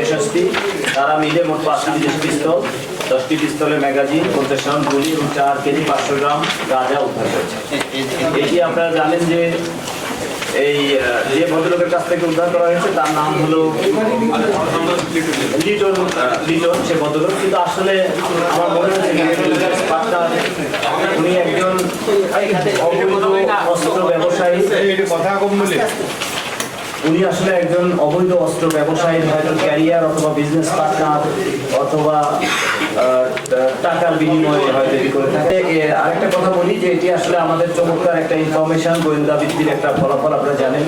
SSP তারা মিলে মোট 5টি বিদেশি পিস্তল, 10টি পিস্তলের ম্যাগাজিন, 50 রাউন্ড গুলি এবং 4 কেজি 500 গ্রাম গাঁজা উদ্ধার করেছে। এটি আপনারা জানেন যে এই যে ভদ্রলোকের কাছ থেকে উদ্ধার করা হয়েছে তার নাম হলো লিটন সে ভদ্রলোক, কিন্তু আসলে আমার মনে হচ্ছে উনি একজন অবৈধ অস্ত্র ব্যবসায়ী। উনি আসলে একজন অবৈধ অস্ত্র ব্যবসায়ীর হয়তো ক্যারিয়ার অথবা বিজনেস পার্টনার অথবা টাকার বিনিময়ে হয়তো এটি করে থাকে। আরেকটা কথা বলি যে এটি আসলে আমাদের চমৎকার একটা ইনফরমেশন, গোয়েন্দা ভিত্তির একটা ফলাফল। আপনারা জানেন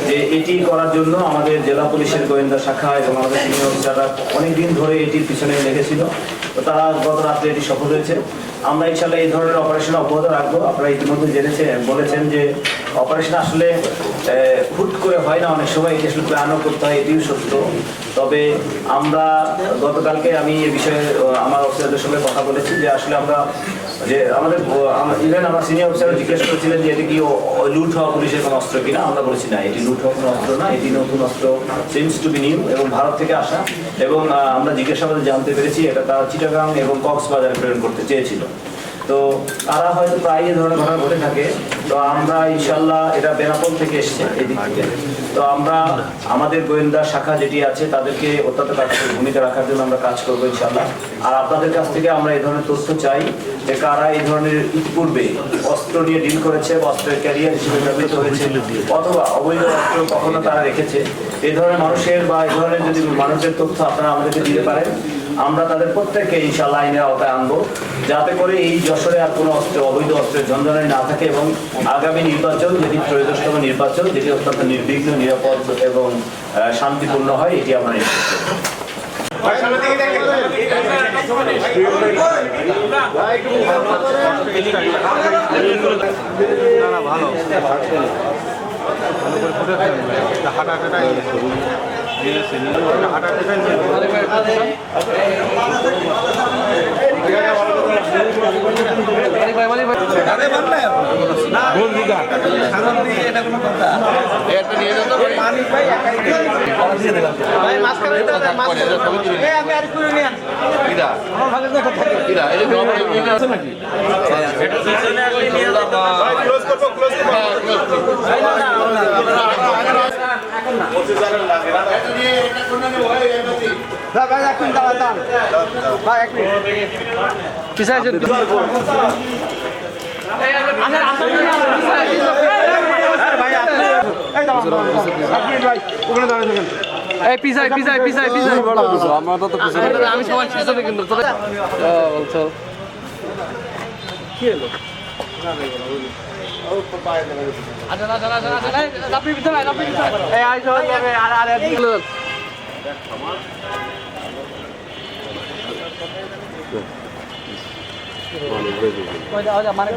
যে এটি করার জন্য আমাদের জেলা পুলিশের গোয়েন্দা শাখা এবং আমাদের সিনিয়র অফিসাররা অনেকদিন ধরে এটির পিছনে লেগেছিল। তো তারা গত রাত্রে এটি সফল হয়েছে। আমরা ইনশাল্লাহ এই ধরনের অপারেশন অব্যাহত রাখবো। আপনারা ইতিমধ্যে বলেছেন যে অপারেশন আসলে হুট করে হয় না, অনেক সময় এটি আসলে প্ল্যানও করতে হয়, এটিও সত্য। তবে আমরা গতকালকে আমি এ বিষয়ে আমার অফিসারদের সঙ্গে কথা বলেছি যে আসলে আমরা যে আমাদের ইভেন আমার সিনিয়র অফিসারও জিজ্ঞেস করেছিলেন যে এটি কি লুট হওয়া পুলিশের কোনো অস্ত্র কিনা। আমরা বলেছি না, এটি লুট হওয়া কোনো অস্ত্র না, এটি নতুন অস্ত্র, সিমস টু বি নিউ এবং ভারত থেকে আসা। এবং আমরা জিজ্ঞাসাবাদে জানতে পেরেছি এটা তারা চিটাগাং এবং কক্সবাজারে প্রেরণ করতে চেয়েছিল। তো তারা হয়তো প্রায় এই ধরনের ঘটনা ঘটে থাকে। তো আমরা ইনশাল্লাহ এটা বেনাপোল থেকে এসছে এদিক থেকে। তো আমরা আমাদের গোয়েন্দা শাখা যেটি আছে তাদেরকে অত্যন্ত কার্যকরী ভূমিকা রাখার জন্য আমরা কাজ করবো ইনশাল্লাহ। আর আপনাদের কাছ থেকে আমরা এই ধরনের তথ্য চাই যে কারা এই ধরনের ইতিপূর্বে অস্ত্র নিয়ে ডিল করেছে, অস্ত্রের ক্যারিয়ার হিসেবে ব্যবহৃত হয়েছে অথবা অবৈধ অস্ত্র কখনো তারা রেখেছে। এই ধরনের মানুষের বা এই ধরনের যদি মানুষের তথ্য আপনারা আমাদেরকে দিতে পারেন, আমরা তাদের প্রত্যেককে ইনশাআল্লাহ আইনের আওতায় আনবো, যাতে করে এই যশোরে আর কোনো অবৈধ অস্ত্রের ঝঞ্ঝানি না থাকে এবং আগামী নির্বাচন যেটি ত্রয়োদশতম নির্বাচন যেটি অত্যন্ত নির্বিঘ্ন, নিরাপদ এবং শান্তিপূর্ণ হয়, এটি আমরা নিশ্চিত আমি সবাই কিন্তু মানে